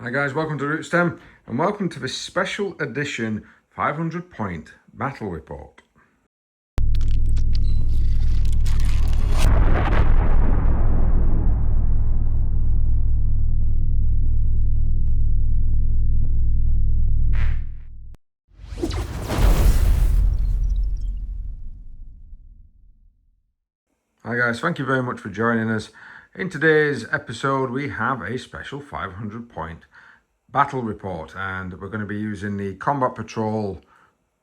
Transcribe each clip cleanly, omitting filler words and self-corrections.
Hi guys, welcome to Rootstem and welcome to this special edition 500 point battle report. Hi guys, thank you very much for joining us. In today's episode we have a special 500 point battle report and we're going to be using the combat patrol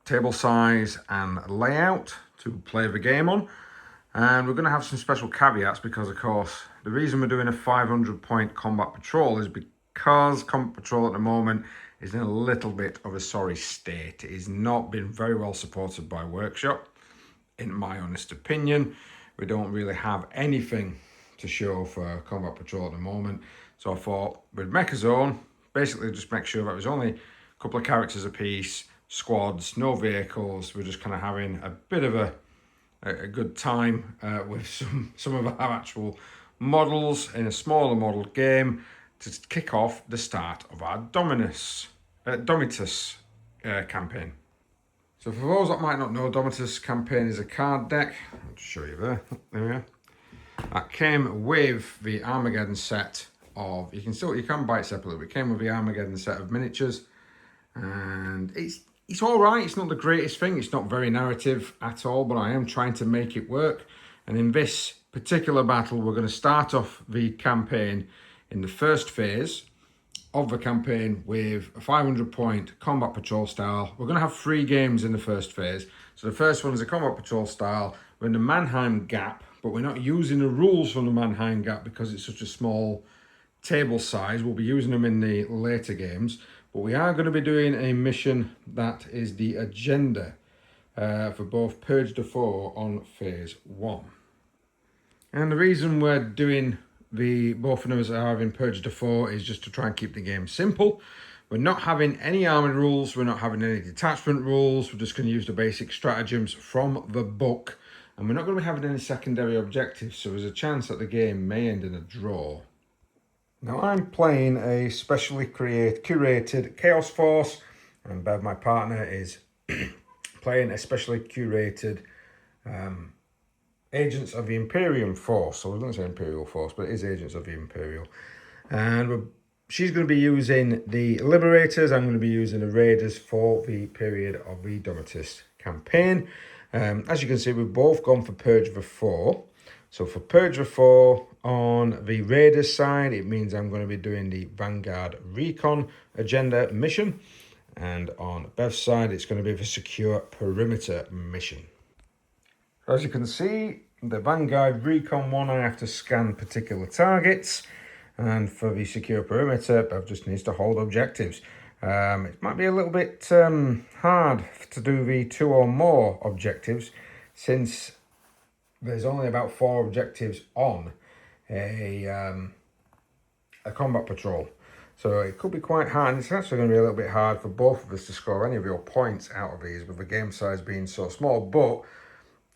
table size and layout to play the game on, and we're going to have some special caveats because of course the reason we're doing a 500 point combat patrol is because combat patrol at the moment is in a little bit of a sorry state. It has not been very well supported by Workshop, in my honest opinion. We don't really have anything to show for combat patrol at the moment, so I thought with Mechazone basically just make sure that there's only a couple of characters a piece, squads, no vehicles. We're just kind of having a bit of a good time with some of our actual models in a smaller model game to kick off the start of our Dominatus campaign. So for those that might not know, Dominatus campaign is a card deck. I'll just show you there. There we are. That came with the Armageddon set of, you can buy it separately, but it came with the Armageddon set of miniatures, and it's all right. It's not the greatest thing. It's not very narrative at all, but I am trying to make it work. And in this particular battle, we're going to start off the campaign in the first phase of the campaign with a 500 point combat patrol style. We're going to have 3 games in the first phase. So the first one is a combat patrol style. We're in the Mannheim Gap, but we're not using the rules from the Mannheim Gap because it's such a small table size. We'll be using them in the later games, but we are going to be doing a mission that is the agenda for both Purge de Four on phase 1. And the reason we're doing both of us are having Purge de Four is just to try and keep the game simple. We're not having any armoured rules, we're not having any detachment rules, we're just going to use the basic stratagems from the book, and we're not going to be having any secondary objectives, so there's a chance that the game may end in a draw. Now I'm playing a specially curated Chaos Force, and Bev, my partner, is playing a specially curated Agents of the Imperium Force. So I was going to say Imperial Force, but it is Agents of the Imperial. And she's going to be using the Liberators, I'm going to be using the Raiders for the period of the Dominatus campaign. As you can see, we've both gone for Purge the 4. So for Purge the 4 on the Raiders side, it means I'm going to be doing the Vanguard Recon Agenda mission. And on Bev's side, it's going to be the Secure Perimeter mission. As you can see, the Vanguard Recon one, I have to scan particular targets. And for the Secure Perimeter, Bev just needs to hold objectives. It might be a little bit hard to do the 2 or more objectives, since there's only about 4 objectives on a combat patrol. So it could be quite hard, and it's actually going to be a little bit hard for both of us to score any real points out of these with the game size being so small. But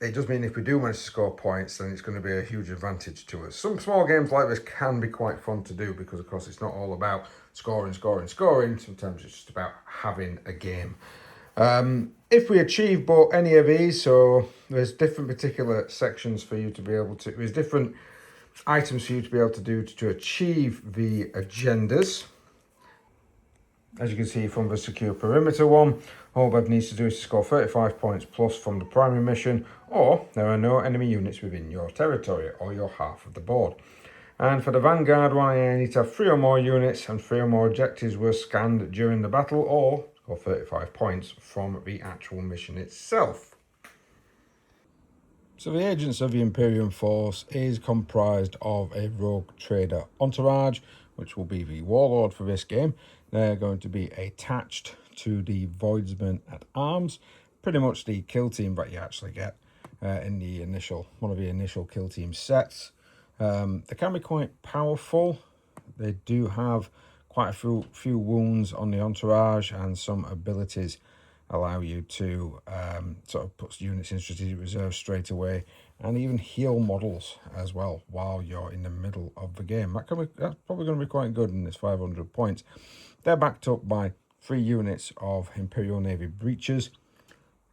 it does mean if we do manage to score points, then it's going to be a huge advantage to us. Some small games like this can be quite fun to do because, of course, it's not all about scoring. Sometimes it's just about having a game. If we achieve any of these, so there's different particular sections for you to be able to, there's different items for you to be able to do to achieve the agendas. As you can see from the Secure Perimeter one, all Bev needs to do is to score 35 points plus from the primary mission, or there are no enemy units within your territory or your half of the board. And for the Vanguard one, I need to have 3 or more units and 3 or more objectives were scanned during the battle, or score 35 points from the actual mission itself. So the Agents of the Imperium Force is comprised of a rogue trader entourage, which will be the warlord for this game. They're going to be attached to the Voidsman at Arms, pretty much the kill team that you actually get in the one of the initial kill team sets. They can be quite powerful. They do have quite a few wounds on the entourage and some abilities allow you to sort of put units in strategic reserve straight away, and even heal models as well while you're in the middle of the game. That's probably going to be quite good in this 500 points. They're backed up by 3 units of Imperial Navy breaches.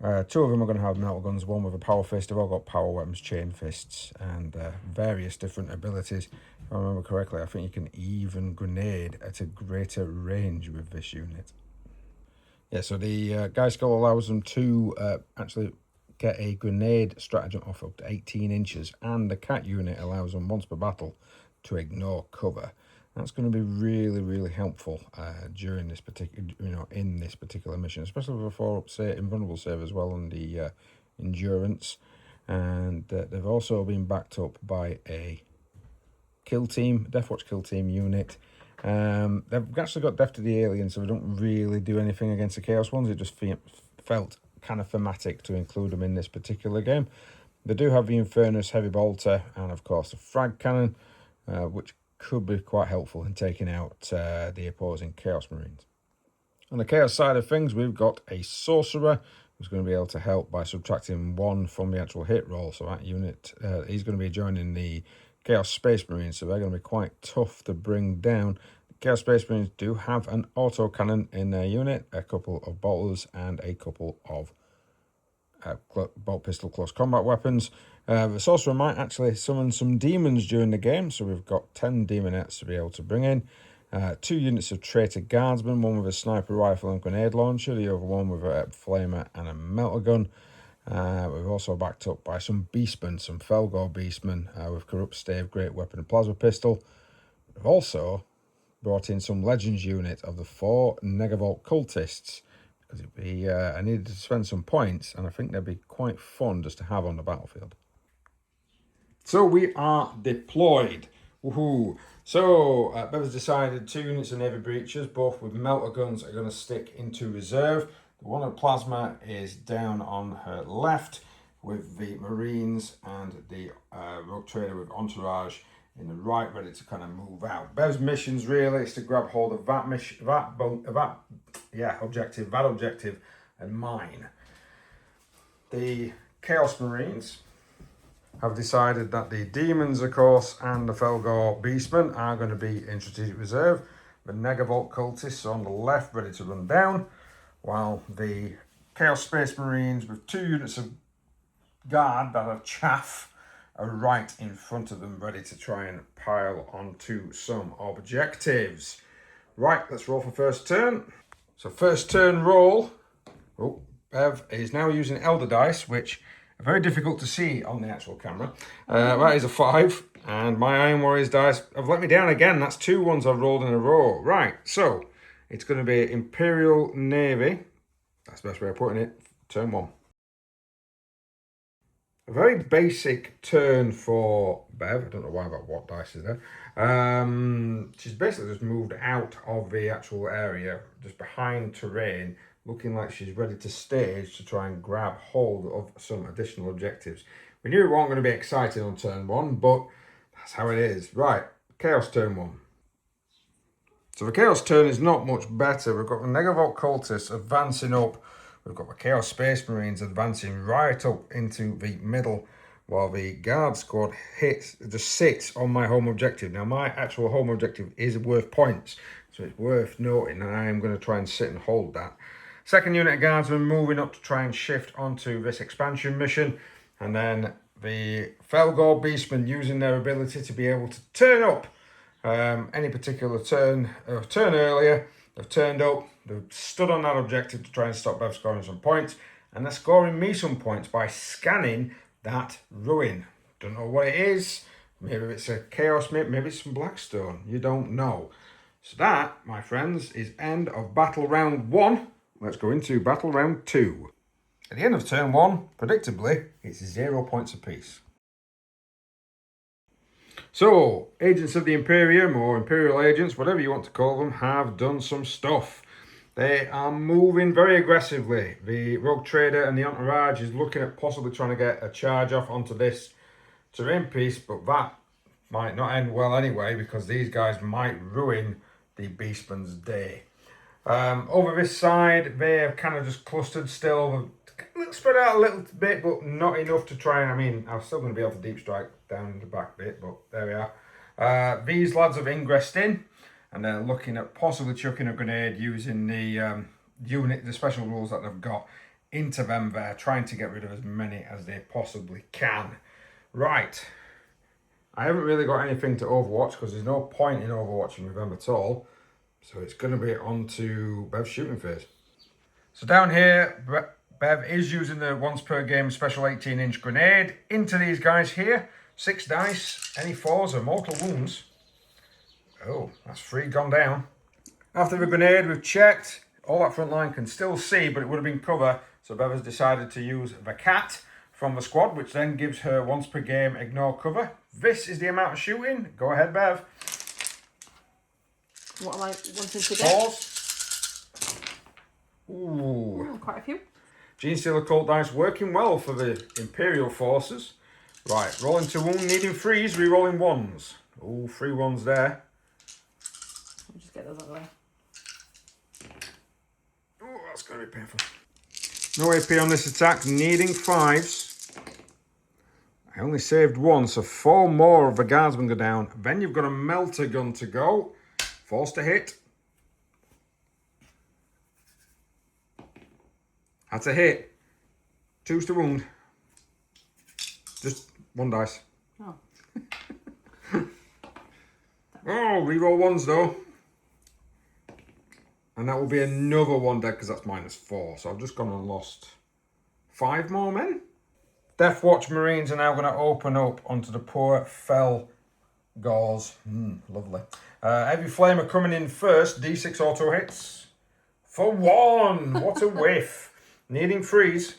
2 of them are going to have metal guns, one with a power fist. They've all got power weapons, chain fists, and various different abilities. If I remember correctly, I think you can even grenade at a greater range with this unit. Yeah, so the Guy Skull allows them to actually get a grenade stratagem off up to 18 inches, and the cat unit allows them once per battle to ignore cover. That's going to be really, really helpful during this particular, in this particular mission, especially before, say, invulnerable save as well on the endurance. And they've also been backed up by a kill team, Deathwatch kill team unit. They've actually got Death to the Alien, so they don't really do anything against the Chaos ones. It just felt kind of thematic to include them in this particular game. They do have the Infernus Heavy Bolter and, of course, the Frag Cannon, which could be quite helpful in taking out the opposing Chaos Marines. On the Chaos side of things, we've got a Sorcerer who's going to be able to help by subtracting 1 from the actual hit roll. So that unit, he's going to be joining the Chaos Space Marines, so they're going to be quite tough to bring down. The Chaos Space Marines do have an autocannon in their unit, a couple of bolters, and a couple of bolt pistol close combat weapons. The Sorcerer might actually summon some demons during the game, so we've got 10 demonettes to be able to bring in. 2 units of Traitor Guardsmen, one with a sniper rifle and grenade launcher, the other one with a flamer and a melter gun. We've also backed up by some Beastmen, some Felgor Beastmen with Corrupt Stave, Great Weapon and Plasma Pistol. We've also brought in some Legends unit of the 4 Negavolt Cultists, because I needed to spend some points, and I think they'd be quite fun just to have on the battlefield. So we are deployed. Woohoo! So Bev's decided 2 units of Navy breaches, both with melter guns, are going to stick into reserve. The one at Plasma is down on her left with the Marines and the Rogue Trader with Entourage in the right, ready to kind of move out. Bev's mission's really is to grab hold of that objective and mine. The Chaos Marines have decided that the Demons, of course, and the Felgor Beastmen are going to be in strategic reserve. The Negavolt Cultists are on the left, ready to run down, while the Chaos Space Marines with 2 units of guard that are chaff are right in front of them, ready to try and pile onto some objectives. Right, let's roll for first turn. So first turn roll. Oh, Bev is now using Elder Dice, which are very difficult to see on the actual camera. That is a 5, and my Iron Warriors dice have let me down again. That's 2 ones I've rolled in a row. Right, so it's going to be Imperial Navy. That's the best way of putting it. Turn 1. A very basic turn for Bev. I don't know why I've got what dice is there. She's basically just moved out of the actual area, just behind terrain, looking like she's ready to stage to try and grab hold of some additional objectives. We knew it wasn't going to be exciting on turn 1, but that's how it is. Right, Chaos turn 1. So the Chaos turn is not much better. We've got the Negavolt Cultists advancing up. We've got the Chaos Space Marines advancing right up into the middle, while the Guard Squad just sits on my home objective. Now, my actual home objective is worth points, so it's worth noting that I am going to try and sit and hold that. Second unit of Guardsmen moving up to try and shift onto this expansion mission, and then the Felgor Beastmen using their ability to be able to turn up any particular turn earlier. They've turned up, they've stood on that objective to try and stop Bev scoring some points, and they're scoring me some points by scanning that ruin. Don't know what it is. Maybe it's a Chaos Myth, maybe it's some Blackstone. You don't know. So that, my friends, is end of battle round 1. Let's go into battle round 2. At the end of turn 1, predictably, it's 0 points apiece. So, agents of the Imperium, or Imperial agents, whatever you want to call them, have done some stuff. They are moving very aggressively. The Rogue Trader and the Entourage is looking at possibly trying to get a charge off onto this terrain piece, but that might not end well anyway, because these guys might ruin the Beastman's day. Over this side, they're kind of just clustered still. Spread out a little bit, but not enough to try and, I mean, I'm still going to be able to deep strike down the back bit, but there we are. These lads have ingressed in, and they're looking at possibly chucking a grenade using the unit, the special rules that they've got into them there, trying to get rid of as many as they possibly can. Right. I haven't really got anything to overwatch because there's no point in overwatching with them at all. So it's going to be on to Bev's shooting phase. So down here, Bev is using the once per game special 18-inch grenade into these guys here. 6 dice, any 4s are mortal wounds. Oh, that's 3 gone down. After the grenade, we've checked. All that front line can still see, but it would have been cover. So Bev has decided to use the cat from the squad, which then gives her once per game ignore cover. This is the amount of shooting. Go ahead, Bev. What am I wanting to get? 4s. Ooh. Quite a few. Gene Stealer Cult dice working well for the Imperial forces. Right, rolling to wound, needing 3s, re-rolling 1s. Ooh, 3 1s there. I'll just get those out of the way. Oh, that's going to be painful. No AP on this attack, needing 5s. I only saved 1, so 4 more of the guardsmen go down. Then you've got a melter gun to go. Forced to hit. That's a hit. 2s to wound. Just 1 dice. Oh. Oh, reroll 1s though. And that will be another 1 dead because that's -4. So I've just gone and lost 5 more men. Deathwatch Marines are now going to open up onto the poor fell gauze. Lovely. Heavy Flamer coming in first. D6 auto hits. For 1. What a whiff. Needing 3s.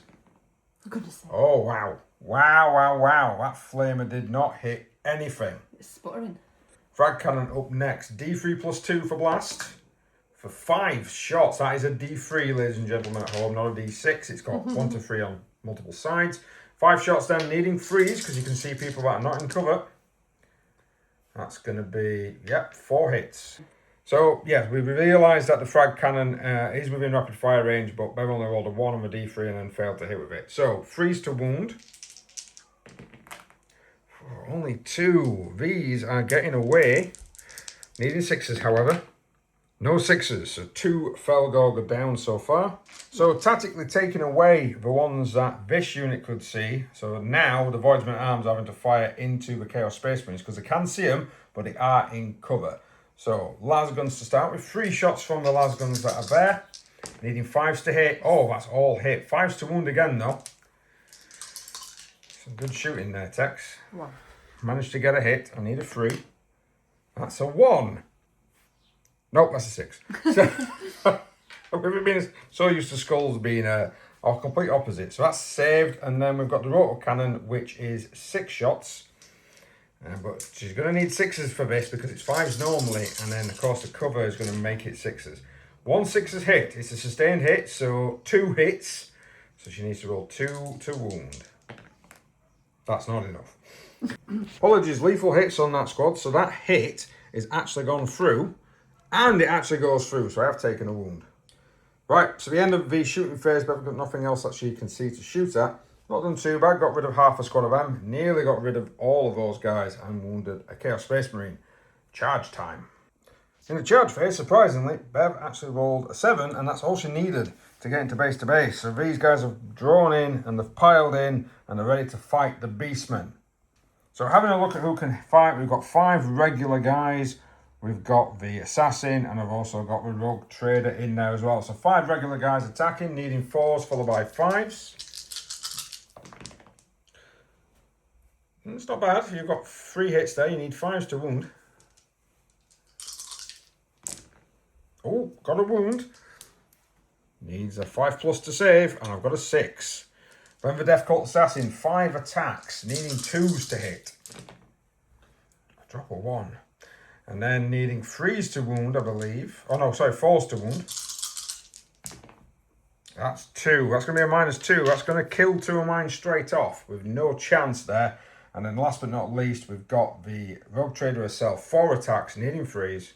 For goodness sake. Oh, wow. Wow. That Flamer did not hit anything. It's sputtering. Frag Cannon up next. D3 plus 2 for blast. For 5 shots. That is a D3, ladies and gentlemen at home, not a D6. It's got 1 to 3 on multiple sides. 5 shots down, needing 3s, because you can see people that are not in cover. That's going to be, 4 hits. So, yeah, we realised that the Frag Cannon is within rapid fire range, but Bev only rolled a 1 on the D3 and then failed to hit with it. So, 3s to wound. Only 2. These are getting away. Needing 6s, however. No 6s, so 2 Felgor down so far. So tactically taking away the ones that this unit could see. So now the Voidsman Arms are having to fire into the Chaos Space Marines because they can see them, but they are in cover. So las guns to start with. 3 shots from the las guns that are there. Needing 5s to hit. Oh, that's all hit. 5s to wound again though. Some good shooting there, Tex. 1. Managed to get a hit. I need a 3. That's a 1. Nope, that's a 6. So, we've been so used to skulls being our complete opposite. So that's saved. And then we've got the rotor cannon, which is 6 shots. But she's going to need 6s for this because it's 5s normally. And then, of course, the cover is going to make it 6s. 1 6 hit. It's a sustained hit, so 2 hits. So she needs to roll 2 to wound. That's not enough. Apologies, lethal hits on that squad. So that hit is actually gone through. And it actually goes through, so I have taken a wound. Right, so the end of the shooting phase, but I've got nothing else that she can see to shoot at. Not done too bad, got rid of half a squad of them. Nearly got rid of all of those guys and wounded a Chaos Space Marine. Charge time. In the charge phase, surprisingly, Bev actually rolled a 7, and that's all she needed to get into base to base. So these guys have drawn in, and they've piled in, and they're ready to fight the Beastmen. So having a look at who can fight, we've got 5 regular guys. We've got the Assassin, and I've also got the Rogue Trader in there as well. So 5 regular guys attacking, needing 4s, followed by 5s. It's not bad. You've got 3 hits there. You need 5s to wound. Oh, got a wound. Needs a 5+ to save, and I've got a 6. Then the Death Cult Assassin, 5 attacks, needing 2s to hit. Drop a 1. And then needing 3s to wound, I believe. Oh no, sorry, 4s to wound. That's 2. That's going to be a -2. That's going to kill 2 of mine straight off with no chance there. And then last but not least, we've got the Rogue Trader herself. 4 attacks, needing 3s.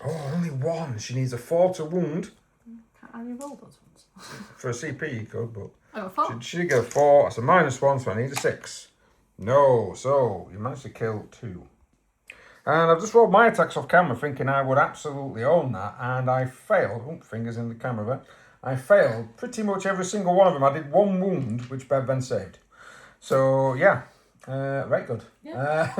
Oh, only one. She needs a 4 to wound. Can't I re-roll those ones? For a CP, you could, but Oh, a 4. she did get a 4. That's a -1, so I need a 6. No, so you managed to kill 2. And I've just rolled my attacks off camera thinking I would absolutely own that, and I failed. Oh, fingers in the camera there. I failed pretty much every single one of them. I did 1 wound, which Bev then saved. So, yeah, right good. Yeah.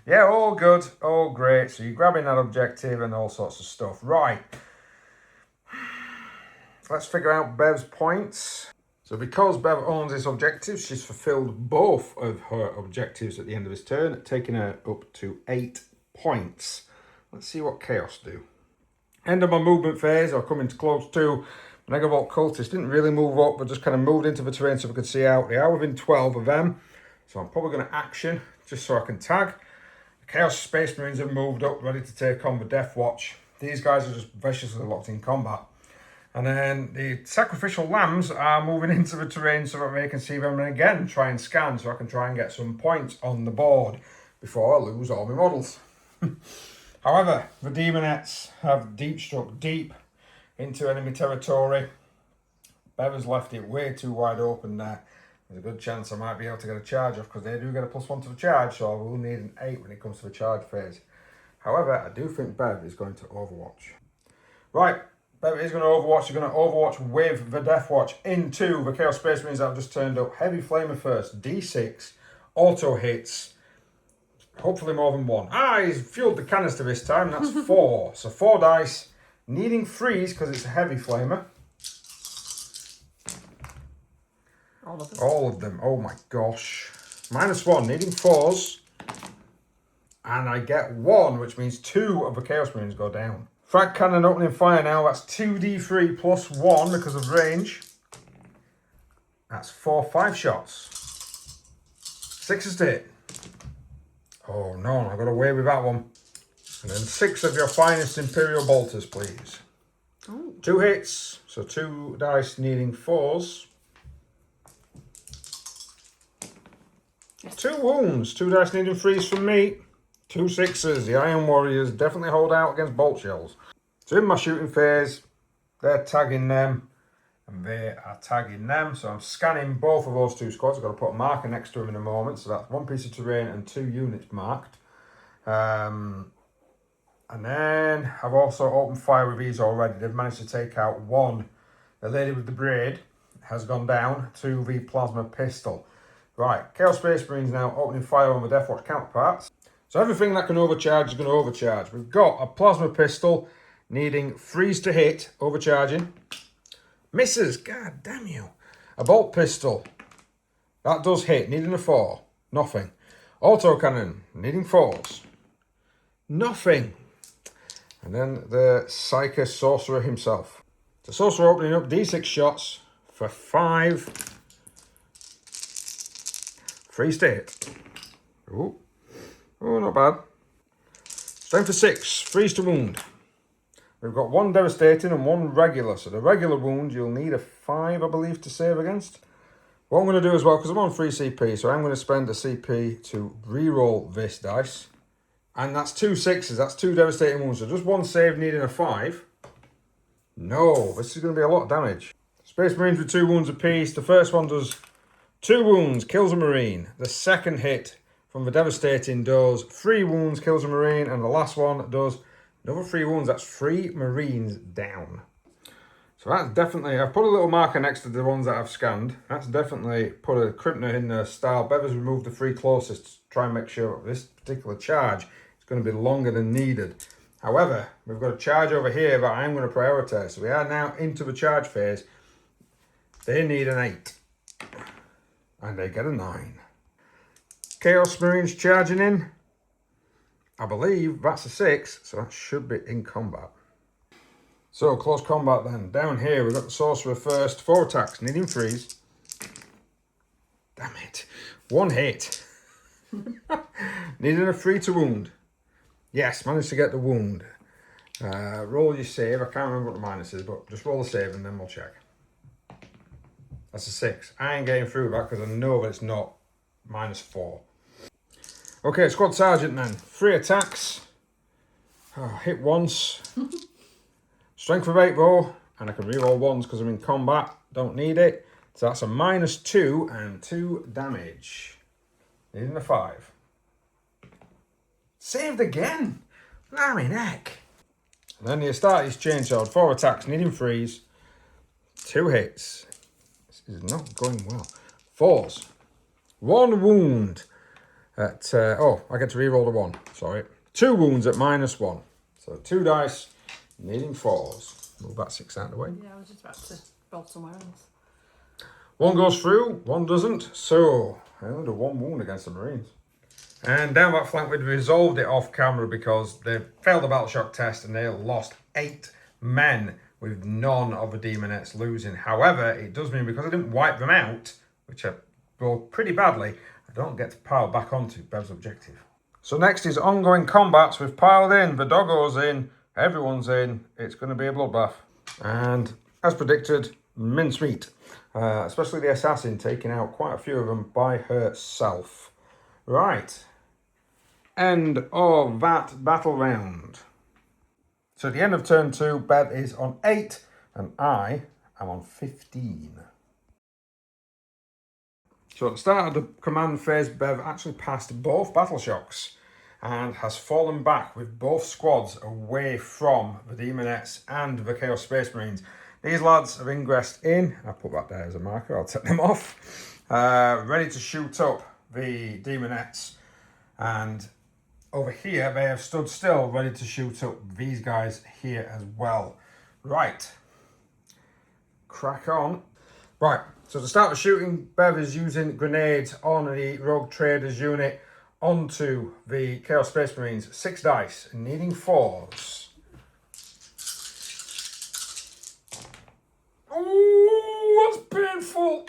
Yeah, all good, all great. So you're grabbing that objective and all sorts of stuff. Right. Let's figure out Bev's points. So because Bev owns this objective, she's fulfilled both of her objectives at the end of this turn, taking her up to 8 points. Let's see what Chaos do. End of my movement phase, or coming close to. Megavolt Cultist didn't really move up, but just kind of moved into the terrain so we could see out. They are within 12 of them, so I'm probably going to action just so I can tag. The Chaos Space Marines have moved up, ready to take on the Deathwatch. These guys are just viciously locked in combat. And then the Sacrificial Lambs are moving into the terrain so that they can see them and again try and scan so I can try and get some points on the board before I lose all my models. However, the Demonettes have deep struck deep into enemy territory. Bev has left it way too wide open there. There's a good chance I might be able to get a charge off because they do get a +1 to the charge, so I will need an 8 when it comes to the charge phase. However, I do think Bev is going to Overwatch. Right, Bev is going to Overwatch. She's going to Overwatch with the Deathwatch into the Chaos Space Marines that have just turned up. Heavy Flamer first, D6, auto hits. Hopefully more than 1. He's fueled the canister this time. That's 4. So 4 dice. Needing freeze because it's a heavy flamer. All of them. All of them. Oh my gosh. -1. Needing 4s. And I get 1, which means 2 of the Chaos Marines go down. Frag cannon opening fire now. That's 2d3 plus 1 because of range. That's 4 5 shots. 6s to hit. Oh no, I got away with that one. And then 6 of your finest Imperial bolters, please. Ooh. 2 hits, so 2 dice needing 4s. 2 wounds, 2 dice needing 3s from me. 2 6s. The Iron Warriors definitely hold out against bolt shells. So in my shooting phase, they're tagging them, and they are tagging them. So I'm scanning both of those 2 squads. I've got to put a marker next to them in a moment. So that's 1 piece of terrain and 2 units marked. And then I've also opened fire with these already. They've managed to take out 1. The lady with the braid has gone down to the plasma pistol. Right, Chaos Space Marines now opening fire on the Deathwatch counterparts. So everything that can overcharge is going to overcharge. We've got a plasma pistol needing freeze to hit, overcharging. Misses, god damn you. A bolt pistol. That does hit, needing a 4. Nothing. Autocannon, needing 4s. Nothing. And then the Psyker Sorcerer himself. The Sorcerer opening up D6 shots for 5. Freeze to hit. Ooh. Oh, not bad. Strength for 6. Freeze to wound. We've got 1 devastating and 1 regular. So the regular wound you'll need a 5, I believe, to save against. What I'm going to do as well, because I'm on 3 CP, so I'm going to spend a CP to re-roll this dice. And that's 2 6s. That's 2 devastating wounds. So just 1 save needing a 5. No, this is going to be a lot of damage. Space Marines with 2 wounds apiece. The first one does 2 wounds, kills a Marine. The second hit from the devastating does 3 wounds, kills a Marine. And the last one does another 3 wounds. That's 3 Marines down. So that's definitely, I've put a little marker next to the ones that I've scanned. That's definitely put a Crimpner in the style. Bev has removed the 3 closest to try and make sure that this particular charge is going to be longer than needed. However, we've got a charge over here that I'm going to prioritise. So we are now into the charge phase. They need an 8. And they get a 9. Chaos Marines charging in. I believe that's a 6, so that should be in combat. So, close combat then. Down here, we've got the Sorcerer first. 4 attacks, needing freeze. Damn it. 1 hit. Needing a 3 to wound. Yes, managed to get the wound. Roll your save. I can't remember what the minus is, but just roll the save and then we'll check. That's a 6. I ain't getting through that because I know that it's not -4. Okay, Squad Sergeant then. 3 attacks. Oh, hit once. Strength of 8 though, and I can reroll ones because I'm in combat. Don't need it. So that's a -2 and 2 damage. Needing a 5. Saved again. Blimey neck. And then you start his chain sword. 4 attacks, needing freeze. 2 hits. This is not going well. 4s. 1 wound at I get to reroll the 1. Sorry. 2 wounds at -1. So 2 dice, needing 4s. Move that 6 out of the way. Yeah, I was just about to roll somewhere else. 1 goes through, 1 doesn't. So I only do 1 wound against the Marines. And down that flank, we'd resolved it off camera because they failed the battle shock test and they lost 8 men with none of the Demonettes losing. However, it does mean because I didn't wipe them out, which I rolled pretty badly, I don't get to pile back onto Bev's objective. So next is ongoing combats. We've piled in, the doggo's in, everyone's in. It's going to be a bloodbath. And as predicted, mincemeat. Especially the assassin taking out quite a few of them by herself. Right. End of that battle round. So at the end of turn 2, Bev is on 8 and I am on 15. So at the start of the command phase, Bev actually passed both battle shocks and has fallen back with both squads away from the Demonettes and the Chaos Space Marines. These lads have ingressed in. I'll put that there as a marker. I'll take them off. Ready to shoot up the Demonettes. And over here, they have stood still, ready to shoot up these guys here as well. Right. Crack on. Right. So to start the shooting, Bev is using grenades on the Rogue Traders unit onto the Chaos Space Marines. 6 dice, needing 4s. Ooh, that's painful.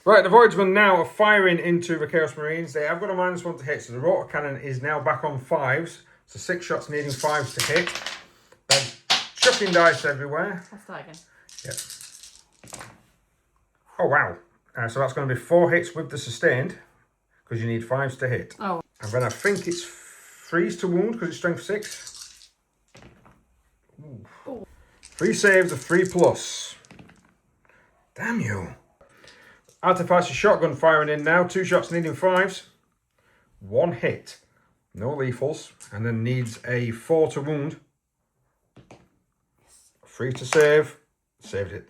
Right, the Voyagemen now are firing into the Chaos Marines. They have got a -1 to hit, so the rotor cannon is now back on 5s. So 6 shots needing 5s to hit. Then chucking dice everywhere. I'll start again. Yep. Oh, wow. So that's going to be 4 hits with the sustained, because you need 5s to hit. Oh. And then I think it's 3s to wound, because it's strength 6. Ooh. 3 saves of 3+. Damn you. Artificer shotgun firing in now. 2 shots needing 5s. 1 hit. No lethals. And then needs a 4 to wound. 3 to save. Saved it.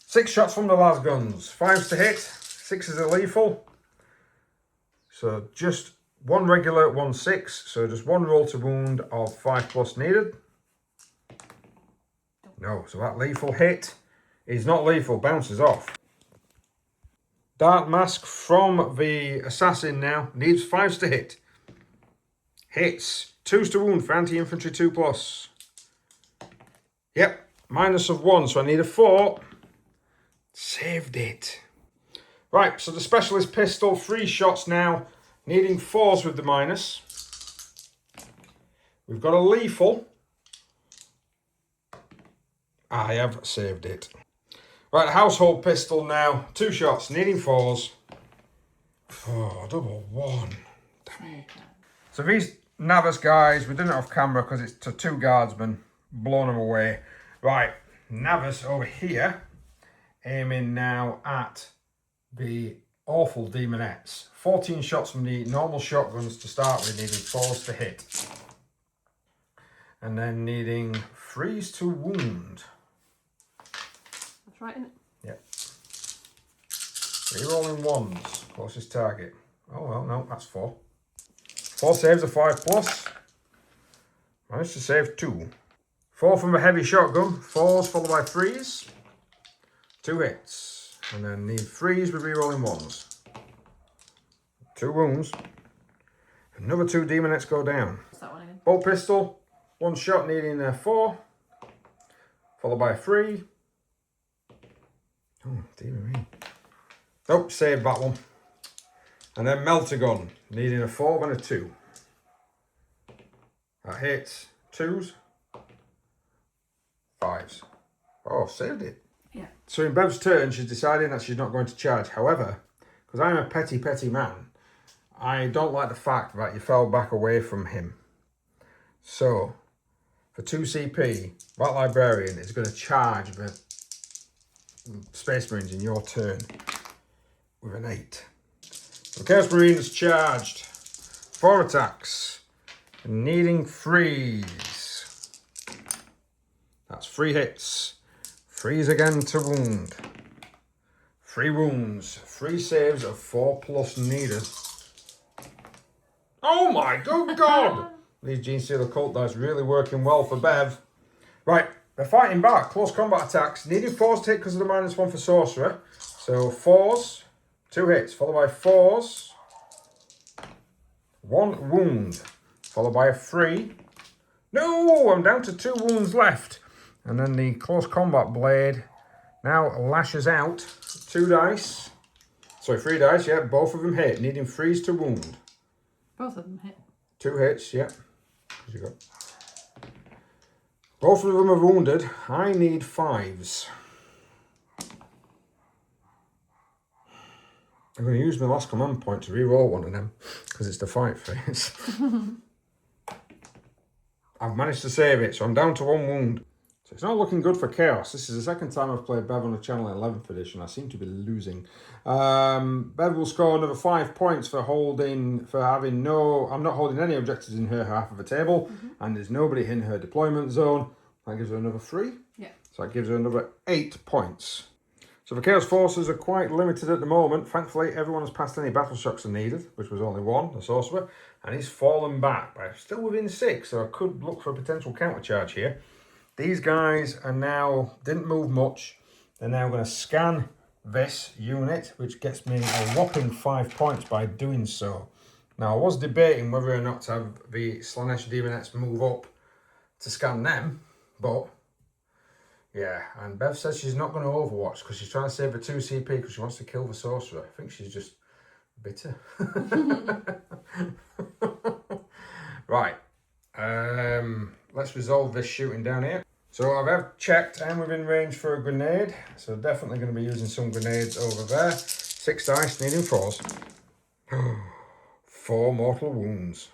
6 shots from the las guns. 5s to hit. 6 is a lethal. So just 1 regular, 1 6. So just 1 roll to wound of 5+ needed. No, so that lethal hit is not lethal. Bounces off. Dart mask from the assassin now. Needs 5s to hit. Hits. 2s to wound for anti-infantry 2+. Yep. -1, so I need a 4. Saved it. Right, so the specialist pistol, 3 shots now. Needing 4s with the minus. We've got a lethal. I have saved it. Right, household pistol now. 2 shots, needing 4s. Oh, double 1. Damn it. So these Navas guys, we're doing it off camera because it's to 2 guardsmen. Blown them away. Right, Navas over here. Aiming now at the awful Demonettes. 14 shots from the normal shotguns to start with, needing 4s to hit. And then needing 3s to wound. That's right, isn't it? Yep. Rerolling 1s. Closest target. Oh, well, no, that's 4. 4 saves of 5+. Managed to save 2. 4 from a heavy shotgun. 4s followed by 3s. 2 hits. And then need 3s with rerolling 1s. 2 wounds. Another 2 Demonettes go down. What's that one again? Bolt pistol. 1 shot needing a 4. Followed by a 3. Oh, dear me. Nope, saved that one. And then melter gun, needing a 4 and a 2. That hits. 2s. 5s. Oh, saved it. Yeah. So in Bev's turn, she's deciding that she's not going to charge. However, because I'm a petty man, I don't like the fact that you fell back away from him. So for 2 CP, that Librarian is going to charge the Space Marines in your turn with an 8. So Chaos Marine is charged. 4 attacks. Needing freeze. That's 3 hits. Freeze again to wound. 3 wounds. 3 saves of 4+ needed. Oh my good god! These Gene Stealer Cult dice really working well for Bev. Right, they're fighting back. Close combat attacks. Needing 4s to hit because of the -1 for Sorcerer. So 4s, 2 hits, followed by 4s. 1 wound, followed by a 3. No, I'm down to 2 wounds left. And then the close combat blade now lashes out. 2 dice. Sorry, 3 dice, yeah, both of them hit. Needing freeze to wound. Both of them hit. 2 hits, yeah. You got. Both of them are wounded. I need 5s. I'm going to use my last command point to re-roll one of them because it's the fight phase. I've managed to save it, so I'm down to 1 wound. So it's not looking good for Chaos. This is the second time I've played Bev on the channel in 11th edition. I seem to be losing. Bev will score another 5 points for having no... I'm not holding any objectives in her half of the table, and there's nobody in her deployment zone. That gives her another 3. Yeah. So that gives her another 8 points. So the Chaos Forces are quite limited at the moment. Thankfully, everyone has passed any battle shocks are needed, which was only 1, the Sorcerer, and he's fallen back, but still within 6, so I could look for a potential countercharge here. These guys are now, didn't move much. They're now going to scan this unit, which gets me a whopping 5 points by doing so. Now, I was debating whether or not to have the Slanesh Demonettes move up to scan them, but yeah, and Bev says she's not going to Overwatch because she's trying to save the 2 CP because she wants to kill the Sorcerer. I think she's just bitter. Right. Let's resolve this shooting down here. So I've checked and within range for a grenade. So definitely going to be using some grenades over there. 6 dice, needing 4s. 4 mortal wounds.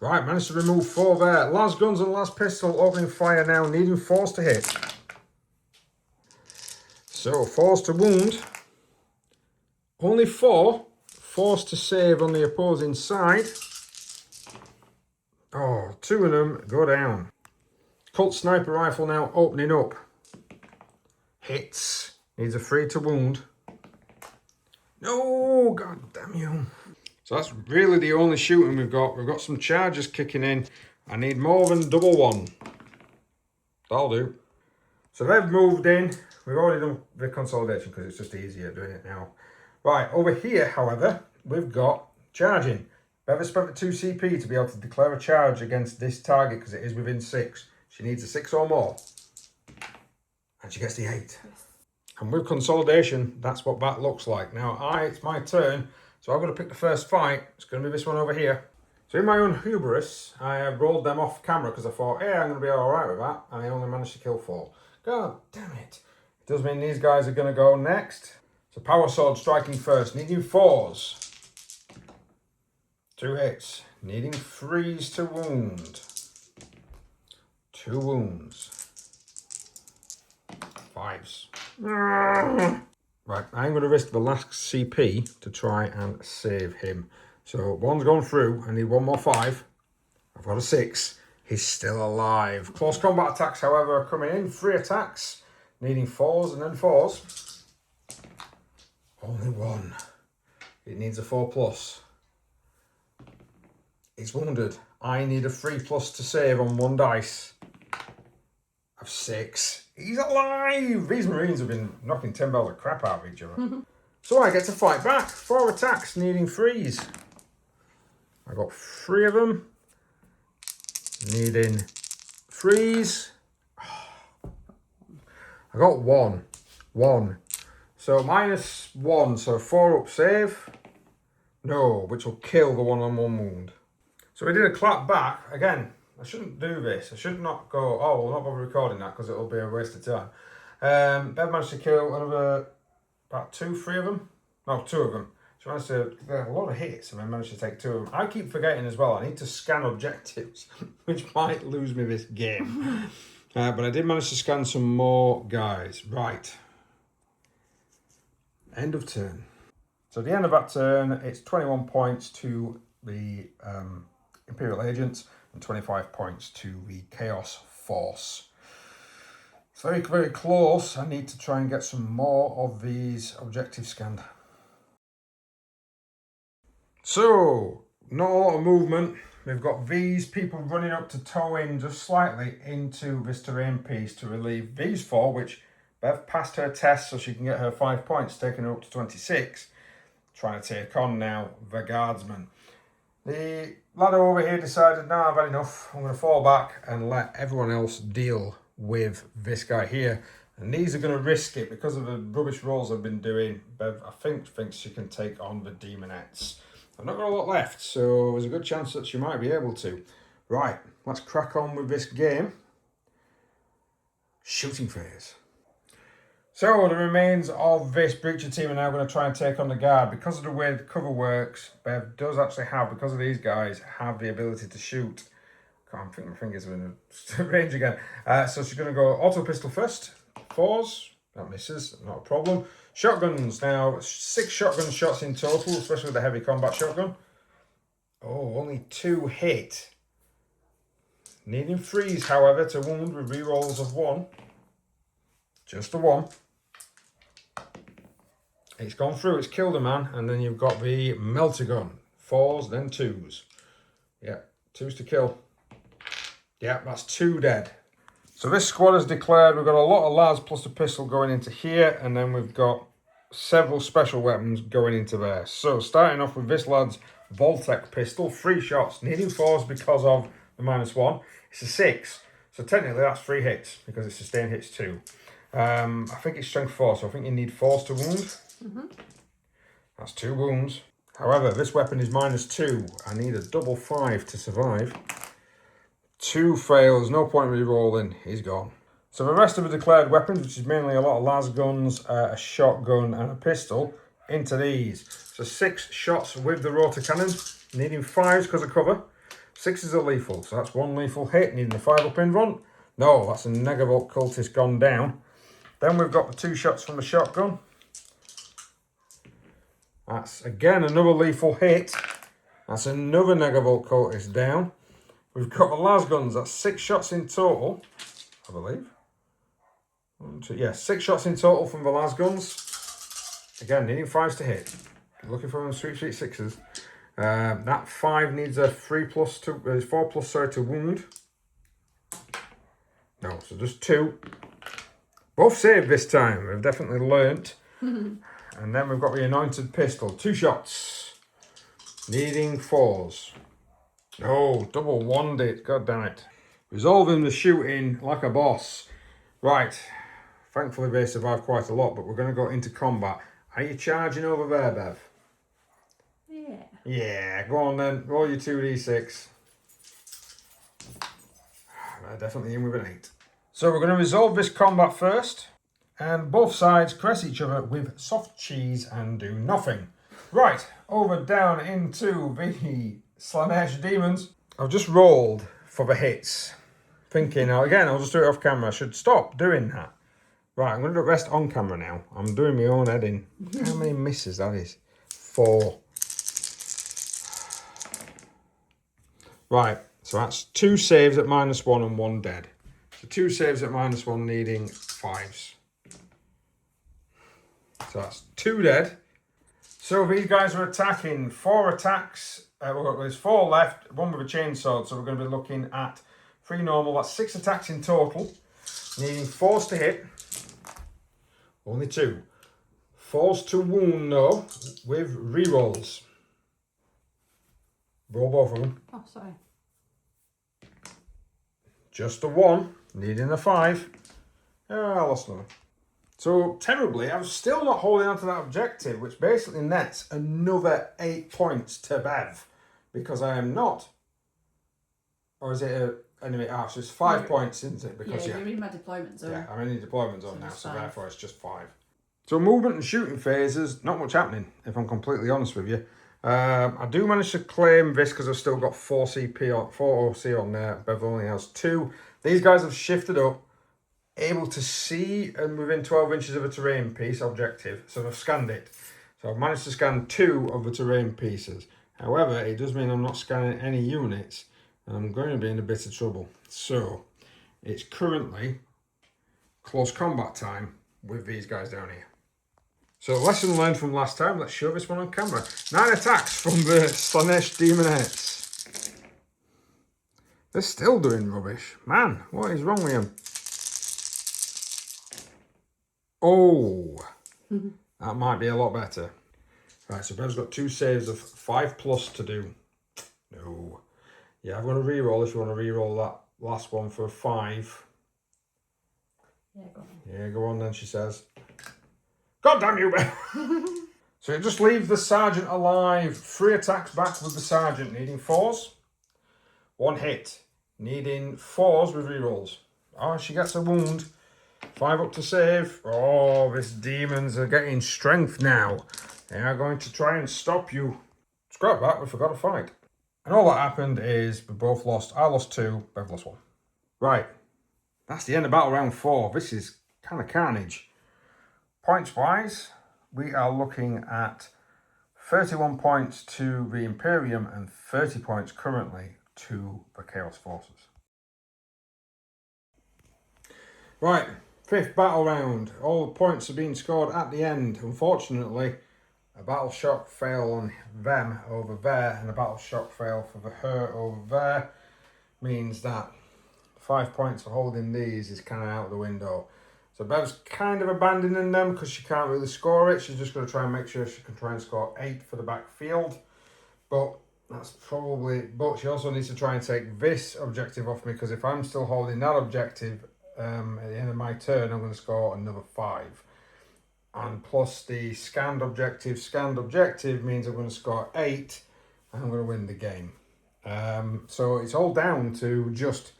Right, managed to remove 4 there. Last guns and last pistol opening fire now, needing 4s to hit. So 4s to wound. Only 4. 4s to save on the opposing side. Oh, 2 of them go down. Cult Sniper Rifle now opening up. Hits. Needs a 3 to wound. No, god damn you. So that's really the only shooting we've got. We've got some charges kicking in. I need more than double 1. That'll do. So they've moved in. We've already done the consolidation because it's just easier doing it now. Right, over here, however, we've got charging. Bev has spent the 2 CP to be able to declare a charge against this target because it is within 6. She needs a 6 or more. And she gets the 8. Yes. And with consolidation, that's what that looks like. Now, it's my turn, so I'm going to pick the first fight. It's going to be this one over here. So in my own hubris, I have rolled them off camera because I thought, hey, I'm going to be alright with that. And I only managed to kill 4. God damn it. It does mean these guys are going to go next. So Power Sword striking first, needing 4s. 2 hits, needing 3s to wound. 2 wounds. 5s. Right, I'm going to risk the last CP to try and save him. So 1's gone through, I need 1 more 5. I've got a 6. He's still alive. Close combat attacks, however, are coming in. 3 attacks, needing 4s and then 4s. Only 1. It needs a 4+. He's wounded. I need a 3+ to save on 1 dice. I've 6. He's alive! These Marines have been knocking 10 bells of crap out of each other. So I get to fight back. 4 attacks, needing 3s. I got 3 of them. Needing 3s. I got 1. 1. So -1, so 4 up save. No, which will kill the 1-on-1 wound. So we did a clap back. Again, I shouldn't do this. I should not go, oh, we'll not bother recording that because it'll be a waste of time. Bev managed to kill another, about 2, 3 of them. No, 2 of them. Trying to get a lot of hits and I managed to take 2 of them. I keep forgetting as well, I need to scan objectives, which might lose me this game. But I did manage to scan some more guys. Right. End of turn. So at the end of that turn, it's 21 points to the Imperial agents and 25 points to the Chaos Force. It's very, very close. I need to try and get some more of these objectives scanned. So, not a lot of movement. We've got these people running up to tow in just slightly into this terrain piece to relieve these 4, which Bev passed her test so she can get her 5 points, taking her up to 26. Trying to take on now the guardsman. The lad over here decided, no, I've had enough. I'm going to fall back and let everyone else deal with this guy here. And these are going to risk it because of the rubbish rolls I've been doing. Bev, I think, thinks she can take on the Demonettes. I've not got a lot left, so there's a good chance that she might be able to. Right, let's crack on with this game. Shooting phase. So the remains of this Breacher team are now going to try and take on the guard. Because of the way the cover works, Bev does actually have, because of these guys, have the ability to shoot. Can't think my fingers are in the range again. So she's going to go auto pistol first. 4s, that misses, not a problem. Shotguns, now 6 shotgun shots in total, especially with the heavy combat shotgun. Oh, only 2 hit. Needing 3s, however, to wound with rerolls of 1. Just a 1. It's gone through, it's killed a man, and then you've got the melter gun. 4s, then 2s. Yeah, 2s to kill. Yeah, that's 2 dead. So this squad has declared we've got a lot of lads plus a pistol going into here, and then we've got several special weapons going into there. So starting off with this lad's Voltec pistol, 3 shots, needing 4s because of the -1. It's a 6, so technically that's 3 hits because it's sustained hits 2. I think it's strength 4, so I think you need 4s to wound. That's 2 wounds. However, this weapon is -2. I need a double 5 to survive. 2 fails, no point re-rolling, he's gone. So the rest of the declared weapons, which is mainly a lot of las guns, a shotgun and a pistol, into these. So 6 shots with the rotor cannon, needing 5s because of cover. 6s are lethal, so that's 1 lethal hit, needing a 5 up in front. No, that's a Negavolt cultist gone down. Then we've got the 2 shots from the shotgun. That's again another lethal hit. That's another Negavolt cultist down. We've got the las guns, that's 6 shots in total, I believe. 1, 2, yeah, 6 shots in total from the las guns. Again, needing 5s to hit. Looking for them sweet 6s. That 5 needs a 4+ sorry, to wound. No, so just 2. Both saved this time, we've definitely learnt. And then we've got the anointed pistol, 2 shots. Needing 4s. No, double 1'd it, god damn it. Resolving the shooting like a boss. Right, thankfully they survived quite a lot, but we're going to go into combat. Are you charging over there, Bev? Yeah. Yeah, go on then, roll your 2d6. They're definitely in with an 8. So we're going to resolve this combat first. And both sides caress each other with soft cheese and do nothing. Right, over down into the Slanesh demons. I've just rolled for the hits. Thinking, now again, I'll just do it off camera. I should stop doing that. Right, I'm going to do the rest on camera now. I'm doing my own heading. How many misses that is? 4. Right, so that's 2 saves at -1 and 1 dead. So 2 saves at -1 needing 5s. So that's 2 dead. So these guys are attacking. 4 attacks. There's 4 left, 1 with a chainsaw. So we're going to be looking at 3 normal. That's 6 attacks in total. Needing 4s to hit. Only 2. 4s to wound though, with rerolls. Roll both of them. Oh, sorry. Just a 1. Needing a 5. Oh, I lost another. So, terribly, I'm still not holding on to that objective, which basically nets another 8 points to Bev. Because I am not. Or is it a enemy? Ah, so it's 5 points, isn't it? Because you're in my deployment zone. Yeah, I'm in the deployment zone So now, just so 5. therefore it's just 5. So movement and shooting phases, not much happening, if I'm completely honest with you. I do manage to claim this because I've still got 4 OC on there. Bev only has 2. These guys have shifted up, able to see and within 12 inches of a terrain piece objective. So I've scanned it. So I've managed to scan 2 of the terrain pieces. However, it does mean I'm not scanning any units, and I'm going to be in a bit of trouble. So it's currently close combat time with these guys down here. So lesson learned from last time, let's show this one on camera. 9 attacks from the Slaanesh Demonettes. They're still doing rubbish. Man, what is wrong with them? Oh, that might be a lot better. Right, so Bev's got 2 saves of 5+ to do. No. Yeah, I'm going to re-roll if you want to re-roll that last one for 5. Yeah, go on. Yeah, go on then, she says. God damn you, Bev! So it just leaves the sergeant alive. 3 attacks back with the sergeant, needing 4s. 1 hit, needing 4s with re-rolls. Oh, she gets a wound. 5 up to save. Oh, these demons are getting strength now. They are going to try and stop you. Scrap that, we forgot to fight. And all that happened is we both lost. I lost 2, Bev lost 1. Right, that's the end of battle round 4. This is kind of carnage. Points wise, we are looking at 31 points to the Imperium and 30 points currently to the Chaos Forces. Right, 5th battle round. All the points are being scored at the end. Unfortunately, a battle shock fail on them over there and a battle shock fail for her over there means that 5 points for holding these is kind of out the window. So Bev's kind of abandoning them because she can't really score it. She's just going to try and make sure she can try and score 8 for the backfield. But that's probably... But she also needs to try and take this objective off me because if I'm still holding that objective at the end of my turn, I'm going to score another 5. And plus the scanned objective means I'm going to score 8 and I'm going to win the game. So it's all down to just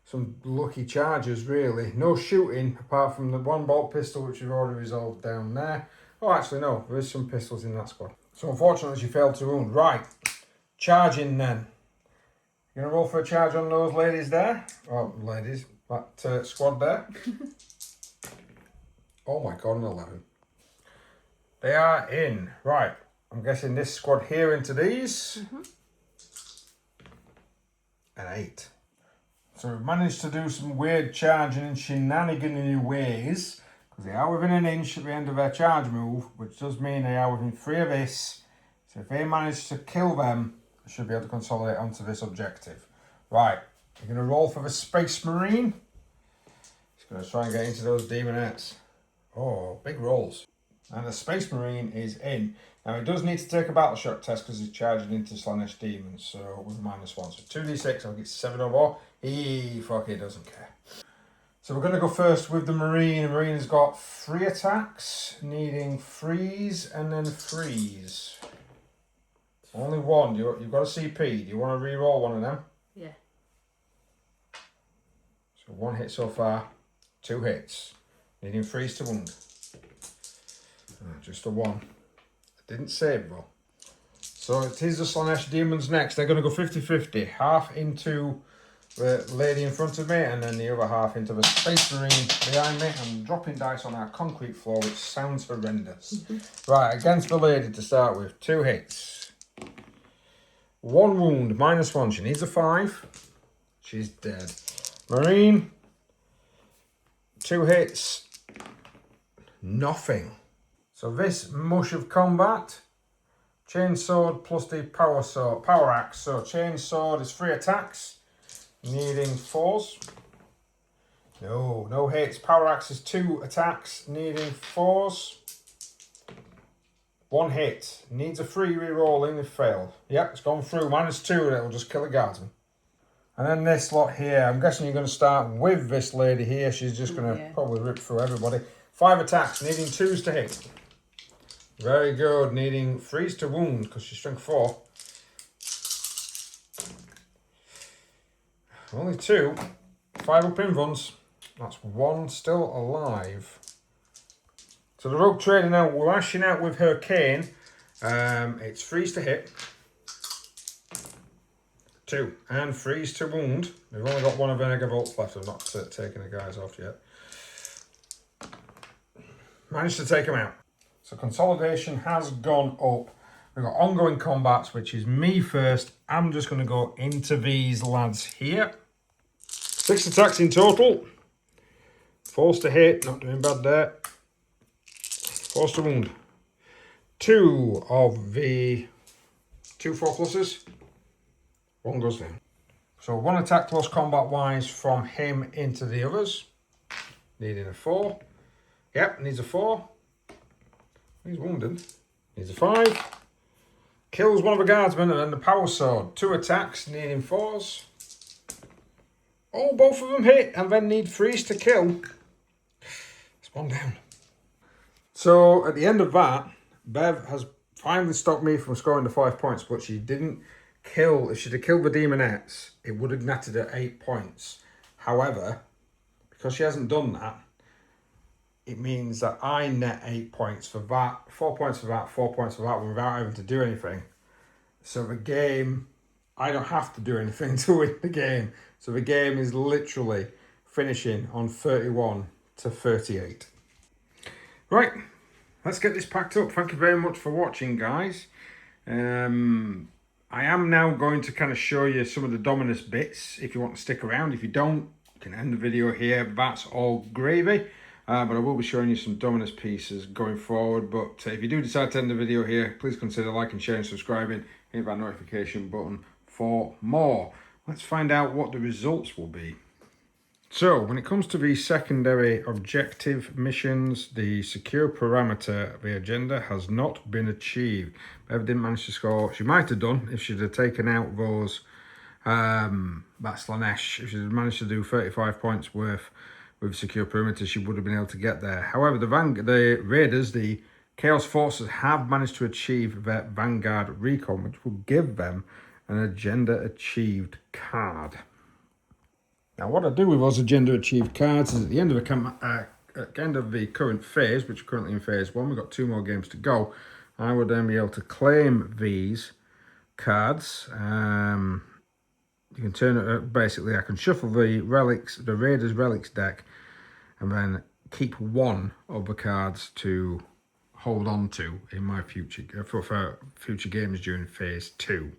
some lucky charges, really. No shooting, apart from the 1 bolt pistol, which we've already resolved down there. Oh, actually, no. There is some pistols in that squad. So, unfortunately, she failed to wound. Right. Charging, then. You going to roll for a charge on those ladies there? Oh, ladies. That squad there. Oh, my God, an 11. They are in. Right. I'm guessing this squad here into these. An 8. So we've managed to do some weird charging and shenanigan ways because they are within an inch at the end of their charge move, which does mean they are within 3 of this. So if they manage to kill them, they should be able to consolidate onto this objective. Right, you're going to roll for the Space Marine. He's going to try and get into those demonettes. Oh, big rolls. And the Space Marine is in. Now, he does need to take a battle shock test because he's charging into Slaanesh demons. So, with a -1. So, 2d6, I'll get 7 or more. He fucking doesn't care. So, we're going to go first with the Marine. The Marine's got 3 attacks, needing freeze and then freeze. Only 1. You've got a CP. Do you want to re-roll one of them? Yeah. So, 1 hit so far, 2 hits. Needing freeze to wound. Just a 1. Didn't save though. So it is the Slaanesh demons next. They're going to go 50-50. Half into the lady in front of me and then the other half into the Space Marine behind me. I'm dropping dice on our concrete floor, which sounds horrendous. Right, against the lady to start with. 2 hits. 1 wound, -1. She needs a 5. She's dead. Marine. 2 hits. Nothing. So this mush of combat, chainsword plus the power axe. So chainsword is 3 attacks, needing 4s. No hits. Power axe is 2 attacks, needing 4s. 1 hit. Needs a 3 re-rolling if failed. Yep, it's gone through. -2 and it'll just kill a guardsman. And then this lot here. I'm guessing you're going to start with this lady here. She's just going to probably rip through everybody. 5 attacks, needing 2s to hit. Very good, needing 3s to wound because she's strength 4. Only 2. 5 up in runs. That's 1 still alive. So the rogue trader now, we're lashing out with her cane. It's freeze to hit. 2. And freeze to wound. We've only got one of Vinegar Volts left. I've not taken the guys off yet. Managed to take them out. So consolidation has gone up. We've got ongoing combats, which is me first. I'm just going to go into these lads here. 6 attacks in total. Force to hit, not doing bad there. Force to wound. 2 of the 2 4+. 1 goes down. So 1 attack close combat wise from him into the others. Needing a 4. Yep, needs a 4. He's wounded. Needs a 5. Kills one of the guardsmen and then the power sword. 2 attacks, needing 4s. Oh, both of them hit and then need freeze to kill. It's 1 down. So at the end of that, Bev has finally stopped me from scoring the 5 points, but she didn't kill. If she'd have killed the demonettes, it would have netted her 8 points. However, because she hasn't done that, it means that I net 8 points for that, 4 points for that, 4 points for that one without having to do anything. So the game, I don't have to do anything to win the game. So the game is literally finishing on 31 to 38. Right, let's get this packed up. Thank you very much for watching, guys. I am now going to kind of show you some of the Dominus bits if you want to stick around. If you don't, you can end the video here. That's all gravy. But I will be showing you some Dominus pieces going forward. But if you do decide to end the video here, please consider liking, sharing, subscribing, hit that notification button for more. Let's find out what the results will be. So, when it comes to the secondary objective missions, the secure parameter of the agenda has not been achieved. Bev didn't manage to score. She might have done if she'd have taken out those, that Slanesh. If she'd managed to do 35 points worth with secure perimeter, she would have been able to get there. However, the Raiders, the Chaos Forces, have managed to achieve their Vanguard Recon, which will give them an agenda achieved card. Now, what I do with those agenda achieved cards is at the end of the current phase, which is currently in phase 1, we've got 2 more games to go. I would then be able to claim these cards. You can turn it, basically I can shuffle the relics, the Raiders relics deck, and then keep 1 of the cards to hold on to in my future for future games during phase 2.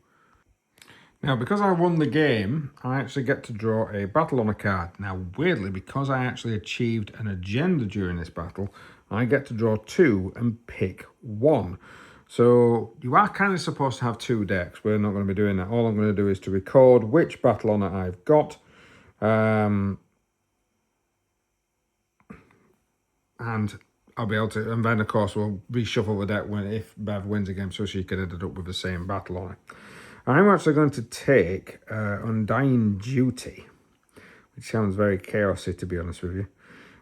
Now, because I won the game, I actually get to draw a battle on a card. Now, weirdly, because I actually achieved an agenda during this battle, I get to draw 2 and pick 1. So you are kind of supposed to have 2 decks. We're not going to be doing that. All I'm going to do is to record which battle honor I've got. And I'll be able to, and then of course we'll reshuffle the deck if Bev wins a game so she can end up with the same battle honor. I'm actually going to take Undying Duty, which sounds very chaosy, to be honest with you,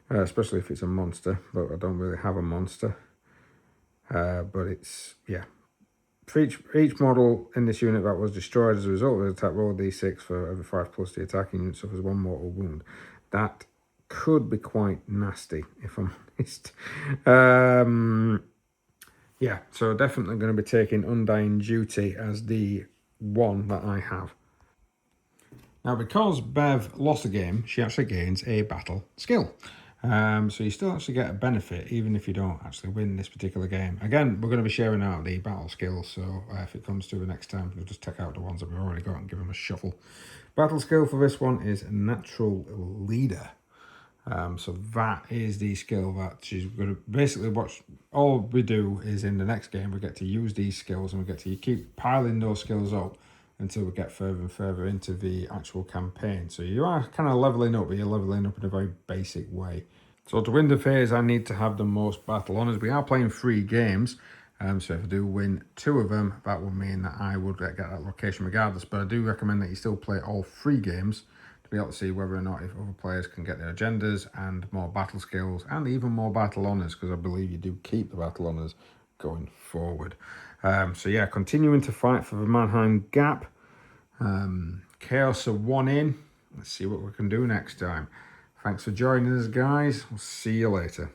especially if it's a monster, but I don't really have a monster. But it's, yeah. For each model in this unit that was destroyed as a result of the attack, roll d6 for every 5+ the attacking unit suffers 1 mortal wound. That could be quite nasty, if I'm honest. Yeah, so definitely going to be taking Undying Duty as the one that I have. Now, because Bev lost the game, she actually gains a battle skill. So you still actually get a benefit even if you don't actually win this particular game. Again, we're going to be sharing out the battle skills, so if it comes to the next time, we'll just take out the ones that we've already got and give them a shuffle. Battle skill for this one is Natural Leader. So that is the skill that she's going to basically watch. All we do is in the next game we get to use these skills and we get to keep piling those skills up until we get further and further into the actual campaign. So you are kind of leveling up, but you're leveling up in a very basic way. So to win the phase, I need to have the most battle honours. We are playing 3 games, so if I do win 2 of them, that will mean that I would get that location regardless. But I do recommend that you still play all 3 games to be able to see whether or not if other players can get their agendas and more battle skills and even more battle honours, because I believe you do keep the battle honours going forward. So yeah, continuing to fight for the Mannheim Gap. Chaos are 1 in. Let's see what we can do next time. Thanks for joining us, guys. We'll see you later.